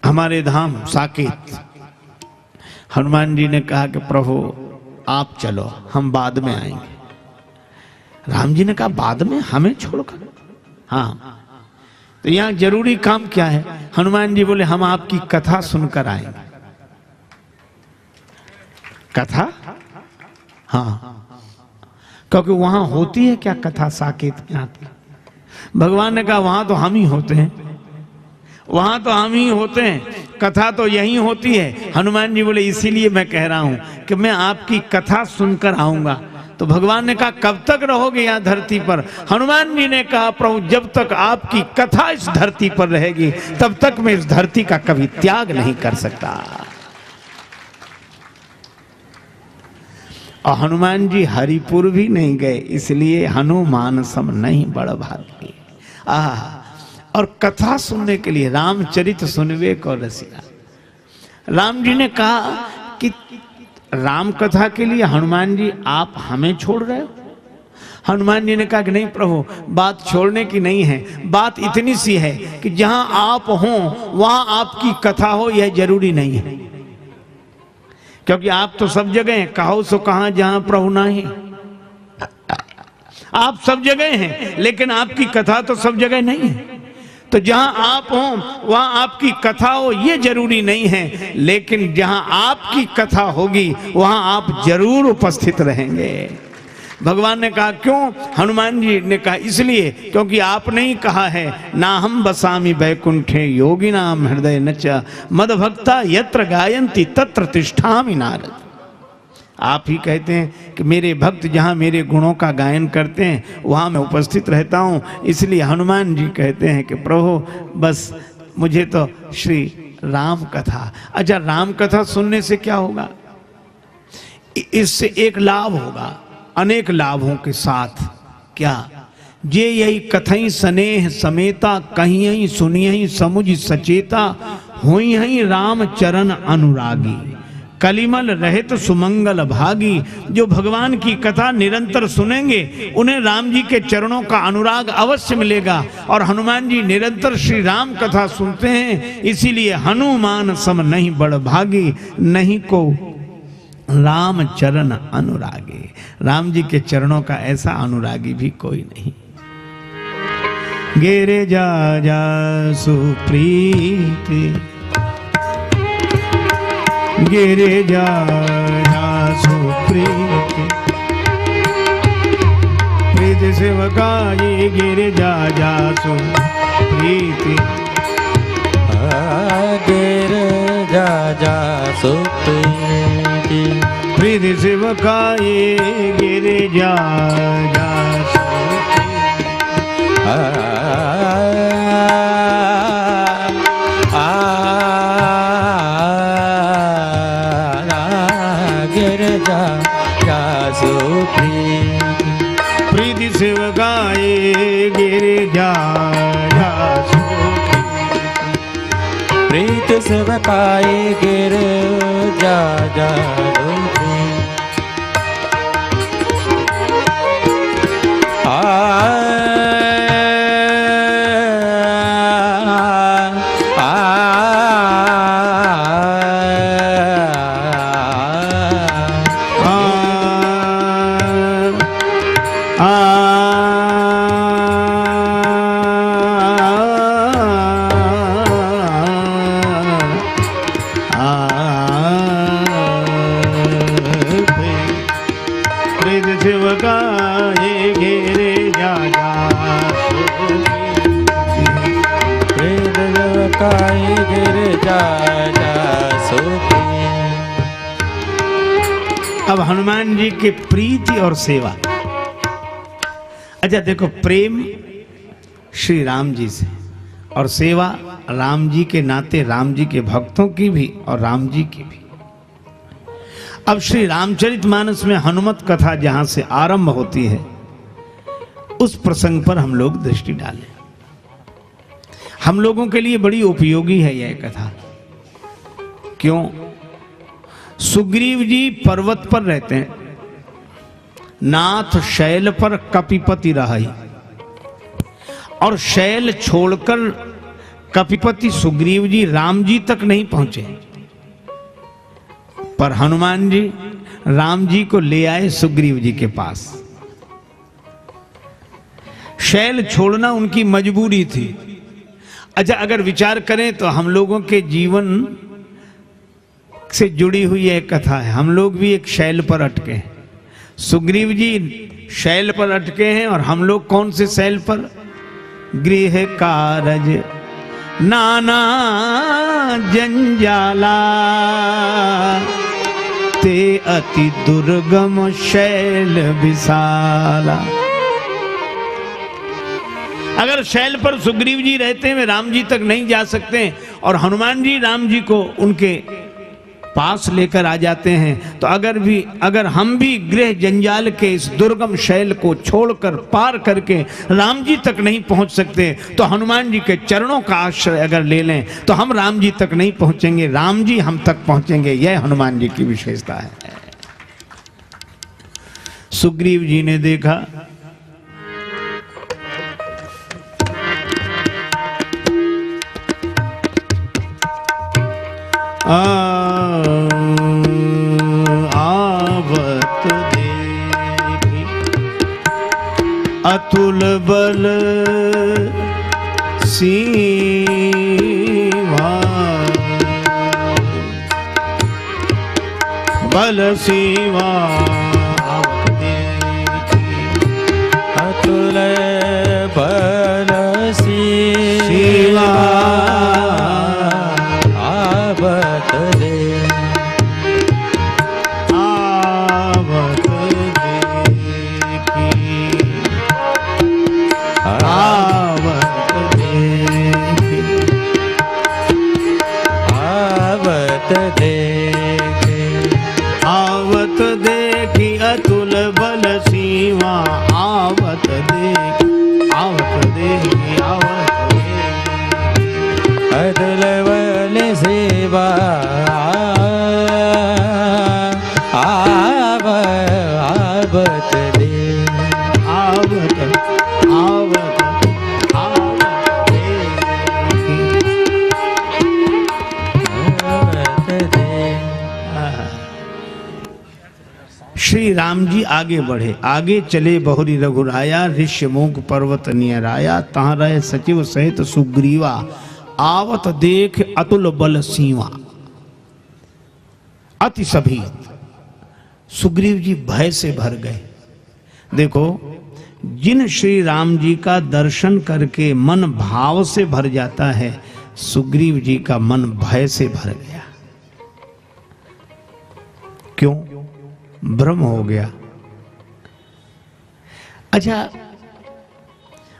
हमारे धाम साकेत हनुमान जी ने कहा कि प्रभु आप चलो, हम बाद में आएंगे। राम जी ने कहा बाद में, हमें छोड़कर? हाँ, तो यहां जरूरी काम क्या है? हनुमान जी बोले हम आपकी कथा सुनकर आएंगे। कथा? हाँ, क्योंकि वहां होती है क्या कथा साकेत के हाथ? भगवान ने कहा वहां तो हम ही होते हैं, वहां तो हम ही होते हैं, कथा तो यहीं होती है। हनुमान जी बोले इसीलिए मैं कह रहा हूं कि मैं आपकी कथा सुनकर आऊंगा। तो भगवान ने कहा कब तक रहोगे यहां धरती पर? हनुमान जी ने कहा प्रभु जब तक आपकी कथा इस धरती पर रहेगी तब तक मैं इस धरती का कभी त्याग नहीं कर सकता। और हनुमान जी हरिपुर भी नहीं गए, इसलिए हनुमान सम नहीं बड़ भागी। और कथा सुनने के लिए रामचरित सुनवे को रसिया। राम जी ने कहा कि राम कथा के लिए हनुमान जी आप हमें छोड़ रहे हो? हनुमान जी ने कहा कि नहीं प्रभु, बात छोड़ने की नहीं है, बात इतनी सी है कि जहां आप हो वहां आपकी कथा हो यह जरूरी नहीं है, क्योंकि आप तो सब जगह हैं। कहो सो कहां जहां प्रभु नहीं। आप सब जगह हैं लेकिन आपकी कथा तो सब जगह नहीं है। तो जहां आप हो वहां आपकी कथा हो ये जरूरी नहीं है, लेकिन जहां आपकी कथा होगी वहां आप जरूर उपस्थित रहेंगे। भगवान ने कहा क्यों? हनुमान जी ने कहा इसलिए क्योंकि आपने ही कहा है ना हम बसामी बैकुंठे योगी नाम हृदय नच मद भक्ता यत्र गायंती तत्र तिष्ठामि नारद। आप ही कहते हैं कि मेरे भक्त जहाँ मेरे गुणों का गायन करते हैं वहाँ मैं उपस्थित रहता हूँ। इसलिए हनुमान जी कहते हैं कि प्रभु बस मुझे तो श्री राम कथा। अच्छा, राम कथा सुनने से क्या होगा? इससे एक लाभ होगा, अनेक लाभों के साथ। क्या? जे यही कथई स्नेह समेता कहीं सुनियहि समुझ सचेता हुई राम चरण अनुरागी कलिमल रहित सुमंगल भागी। जो भगवान की कथा निरंतर सुनेंगे उन्हें राम जी के चरणों का अनुराग अवश्य मिलेगा। और हनुमान जी निरंतर श्री राम कथा सुनते हैं, इसीलिए हनुमान सम नहीं बड़ भागी नहीं को राम चरण अनुरागी। राम जी के चरणों का ऐसा अनुरागी भी कोई नहीं। गेरे जा जा सुप्रीति गिरे जा सुप्रीति प्रीति सेवकाई गिरे जा सुप्रीति गिरे जा सुप्रीति प्रीति सेवकाई गिरे जा सुप्रीति प्रीति सेवकाए गिरे जा प्रीति सेवकाए गिरे जा अब हनुमान जी के प्रीति और सेवा। अच्छा देखो, प्रेम श्री राम जी से और सेवा राम जी के नाते राम जी के भक्तों की भी और राम जी की भी। अब श्री रामचरितमानस में हनुमत कथा जहां से आरंभ होती है उस प्रसंग पर हम लोग दृष्टि डालें। हम लोगों के लिए बड़ी उपयोगी है यह कथा। क्यों? सुग्रीव जी पर्वत पर रहते हैं, नाथ शैल पर कपिपति रहाई, और शैल छोड़कर कपिपति सुग्रीव जी राम जी तक नहीं पहुंचे, पर हनुमान जी राम जी को ले आए सुग्रीव जी के पास। शैल छोड़ना उनकी मजबूरी थी। अच्छा, अगर विचार करें तो हम लोगों के जीवन से जुड़ी हुई एक कथा है। हम लोग भी एक शैल पर अटके हैं। सुग्रीव जी शैल पर अटके हैं और हम लोग कौन से शैल पर? गृह कारज नाना जंजाला ते अति दुर्गम शैल विशाला। अगर शैल पर सुग्रीव जी रहते हैं, राम जी तक नहीं जा सकते, और हनुमान जी राम जी को उनके पास लेकर आ जाते हैं, तो अगर हम भी गृह जंजाल के इस दुर्गम शैल को छोड़कर पार करके राम जी तक नहीं पहुंच सकते, तो हनुमान जी के चरणों का आश्रय अगर ले लें तो हम राम जी तक नहीं पहुंचेंगे, राम जी हम तक पहुंचेंगे। यह हनुमान जी की विशेषता है। सुग्रीव जी ने देखा आवत देखी अतुल बल सीवा, बल सीवा अतुल बल सीवा आवत दे, आवत देखी आवत देखी आवत देखी आवत देखी अतुल बल सीमा, आवत देखी आवत देखी आवत देखी अतुल बल सेवा आवत दे, आवत आवत आवत देखी आवत दे। श्री राम जी आगे बढ़े, आगे चले बहुरी रघुराया, ऋष्य मूक पर्वत नियराया, तहाँ रहे सचिव सहित सुग्रीवा, आवत देख अतुल बल सीवा। अति सभीत सुग्रीव जी भय से भर गए। देखो, जिन श्री राम जी का दर्शन करके मन भाव से भर जाता है, सुग्रीव जी का मन भय से भर गया। क्यों? भ्रम हो गया। अच्छा,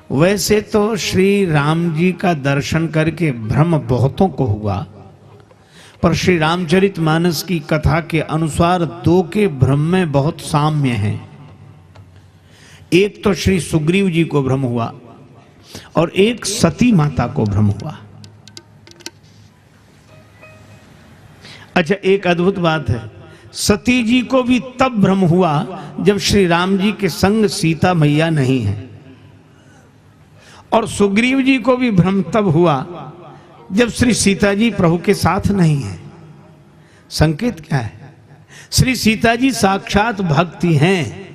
वैसे तो श्री राम जी का दर्शन करके भ्रम बहुतों को हुआ, पर श्री रामचरितमानस की कथा के अनुसार दो के भ्रम में बहुत साम्य है। एक तो श्री सुग्रीव जी को भ्रम हुआ और एक सती माता को भ्रम हुआ। अच्छा, एक अद्भुत बात है, सती जी को भी तब भ्रम हुआ जब श्री राम जी के संग सीता मैया नहीं है, और सुग्रीव जी को भी भ्रम तब हुआ जब श्री सीता जी प्रभु के साथ नहीं है। संकेत क्या है? श्री सीता जी साक्षात भक्ति हैं,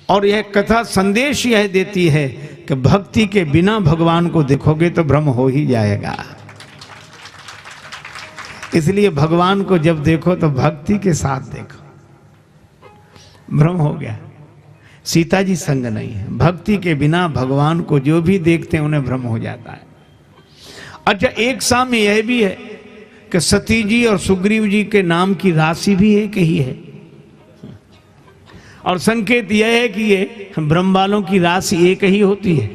और यह कथा संदेश यह देती है कि भक्ति के बिना भगवान को देखोगे तो भ्रम हो ही जाएगा। इसलिए भगवान को जब देखो तो भक्ति के साथ देखो। भ्रम हो गया, सीता जी संग नहीं है, भक्ति के बिना भगवान को जो भी देखते हैं उन्हें भ्रम हो जाता है। अच्छा, एक साम्य यह भी है कि सती जी और सुग्रीव जी के नाम की राशि भी एक ही है, और संकेत यह है कि ये ब्रह्म वालों की राशि एक ही होती है,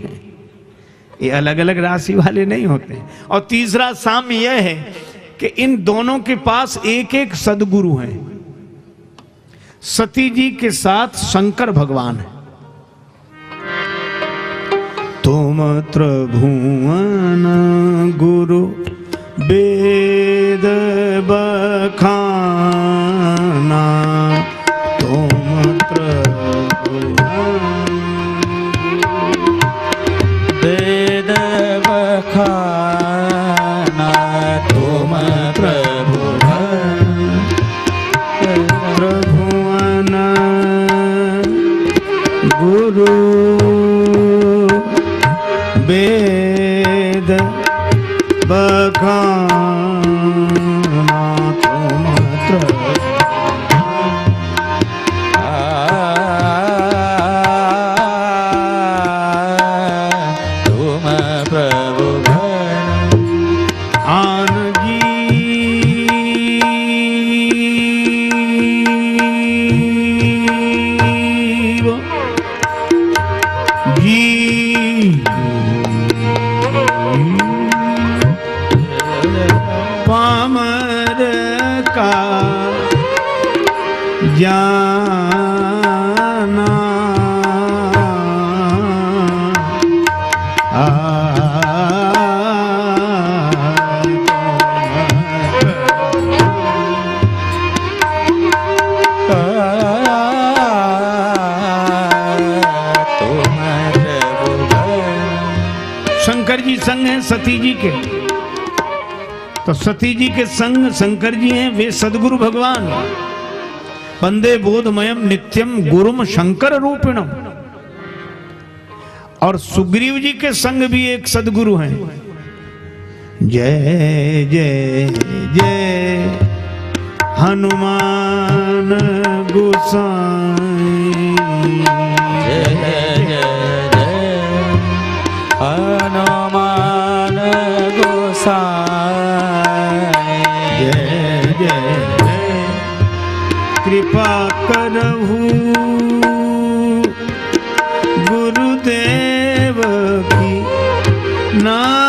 ये अलग अलग राशि वाले नहीं होते। और तीसरा साम्य यह है कि इन दोनों के पास एक एक सदगुरु हैं। सती जी के साथ शंकर भगवान है। तुम त्रिभुवन गुरु वेद बखाना, तुम त्रिभुवन वेद बखाना, पामर का जाना शंकर जी संग हैं सती जी के, तो सती जी के संग शंकर जी हैं, वे सदगुरु भगवान। वंदे बोधमयम नित्यम गुरुम शंकर रूपिणम। और सुग्रीव जी के संग भी एक सदगुरु हैं। जय जय जय हनुमान गोसाई। जय जय जय हनुमान गोसाई। जय जय जय कृपा करहु गुरुदेव की नाई।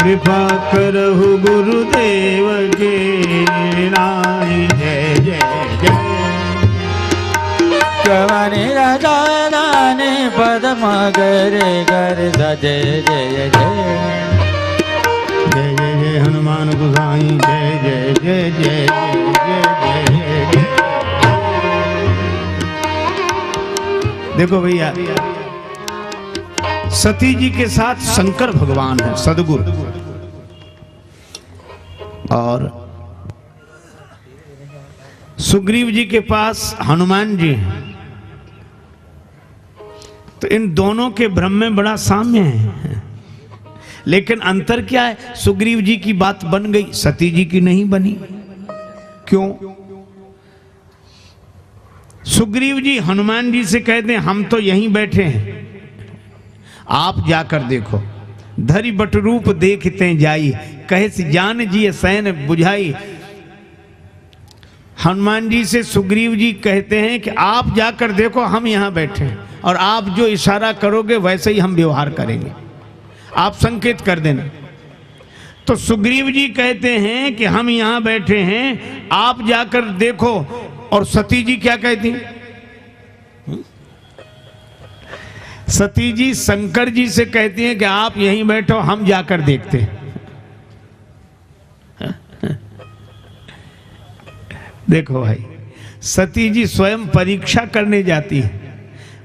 कृपा करहु गुरुदेव के नाई। जय जय जय कवने राजाने पद मगरे गर जय जय जय जय जय जय हनुमान गोसाई। जय जय जय जय जय जय जय। देखो भैया, सती जी के साथ शंकर भगवान है सदगुरु, और सुग्रीव जी के पास हनुमान जी हैं। तो इन दोनों के भ्रम में बड़ा साम्य है, लेकिन अंतर क्या है? सुग्रीव जी की बात बन गई, सती जी की नहीं बनी। क्यों? सुग्रीव जी हनुमान जी से कहते हैं हम तो यहीं बैठे हैं, आप जाकर देखो। धरि बट रूप देखते जाई, कहे से जान जी सैन बुझाई। हनुमान जी से सुग्रीव जी कहते हैं कि आप जाकर देखो, हम यहां बैठे हैं और आप जो इशारा करोगे वैसे ही हम व्यवहार करेंगे, आप संकेत कर देना। तो सुग्रीव जी कहते हैं कि हम यहां बैठे हैं, आप जाकर देखो। और सती जी क्या कहती? सती जी शंकर जी से कहती हैं कि आप यहीं बैठो, हम जाकर देखते हैं। देखो भाई, सती जी स्वयं परीक्षा करने जाती है।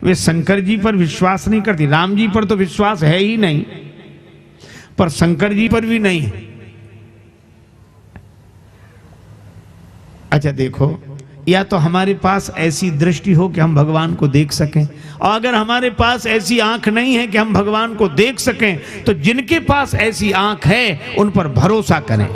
वे शंकर जी पर विश्वास नहीं करती, राम जी पर तो विश्वास है ही नहीं, पर शंकर जी पर भी नहीं है। अच्छा देखो, या तो हमारे पास ऐसी दृष्टि हो कि हम भगवान को देख सकें, और अगर हमारे पास ऐसी आंख नहीं है कि हम भगवान को देख सकें, तो जिनके पास ऐसी आंख है उन पर भरोसा करें।